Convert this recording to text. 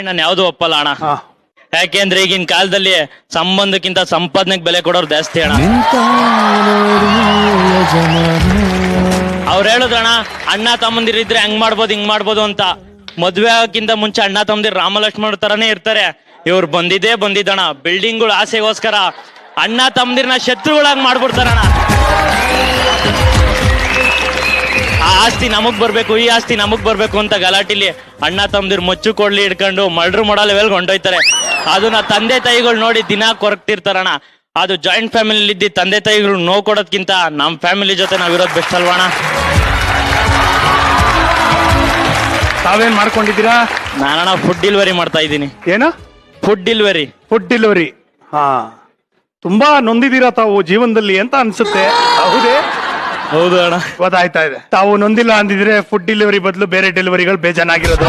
ನಾನು ಯಾವ್ದು ಒಪ್ಪಲ್ಲ ಅಣ್ಣ. ಯಾಕೆಂದ್ರೆ ಈಗಿನ ಕಾಲದಲ್ಲಿ ಸಂಬಂಧಕ್ಕಿಂತ ಸಂಪಾದನೆಗೆ ಬೆಲೆ ಕೊಡೋರು ಜಾಸ್ತಿ ಅಣ್ಣ. ಅವ್ರು ಹೇಳಿದ್ರಣ್ಣ, ಅಣ್ಣ ತಮ್ಮಂದಿರಿದ್ರೆ ಹಂಗ್ ಮಾಡ್ಬೋದು ಹಿಂಗ್ ಮಾಡ್ಬೋದು ಅಂತ. ಮದ್ವೆ ಆಗಕ್ಕಿಂತ ಮುಂಚೆ ಅಣ್ಣ ತಮ್ಮಂದಿರು ರಾಮಲಕ್ಷ್ಮಣ ತರಾನೇ ಇರ್ತಾರೆ. ಇವ್ರು ಬಂದಿದ್ದಣ್ಣ ಬಿಲ್ಡಿಂಗ್ಗಳು ಆಸೆಗೋಸ್ಕರ ಅಣ್ಣ ತಮ್ಮಂದಿರ್ನ ಶತ್ರುಗಳಾಗಿ ಮಾಡ್ಬಿಡ್ತಾರಣ್ಣ. ಆ ಆಸ್ತಿ ನಮಗ್ ಬರ್ಬೇಕು, ಈ ಆಸ್ತಿ ನಮಗ್ ಬರ್ಬೇಕು ಅಂತ ಗಲಾಟಿಲಿ ಅಣ್ಣ ತಮ್ಮದಿರ್ ಮುಚ್ಚು ಕೊಡ್ಲಿ ಹಿಡ್ಕೊಂಡು ಮರ್ಡ್ರ್ ಮಾಡೋ ಲೆವೆಲ್ಗೆ ಹೊಂಟೋಯ್ತಾರೆ. ಅದನ್ನ ತಂದೆ ತಾಯಿಗಳು ನೋಡಿ ದಿನ ಕೊರಗ್ತಿರ್ತಾರಣ್ಣ. ಅದು ಜಾಯಿಂಟ್ ಫ್ಯಾಮಿಲಿ ಇದ್ದಿ ತಂದೆ ತಾಯಿಗಳು ನೋವು ಕೊಡೋದ್ಕಿಂತ ನಮ್ ಫ್ಯಾಮಿಲಿ ಜೊತೆ ನಾವಿರೋದು ಬೆಸ್ಟ್ ಅಲ್ವಾಣ. ತಾವೇನ್ ಮಾಡ್ಕೊಂಡಿದ್ದೀರಾ? ನಾನಣ್ಣ ಫುಡ್ ಡೆಲಿವರಿ ಮಾಡ್ತಾ ಇದ್ದೀನಿ. ಏನು ಫುಡ್ ಡೆಲಿವರಿ? Food delivery. ಹಾ, ತುಂಬಾ ನೊಂದಿದ್ದೀರಾ ತಾವು ಜೀವನದಲ್ಲಿ ಅಂತ ಅನ್ಸುತ್ತೆ. ಹೌದೇ? ಹೌದು ಅಣ್ಣ. ಗೊತ್ತಾಯ್ತಾ ಇದೆ. ತಾವು ನೊಂದಿಲ್ಲ ಅಂದಿದ್ರೆ ಫುಡ್ ಡೆಲಿವರಿ ಬದಲು ಬೇರೆ ಡೆಲಿವರಿಗಳು ಬೇಜಾನಾಗಿರೋದು.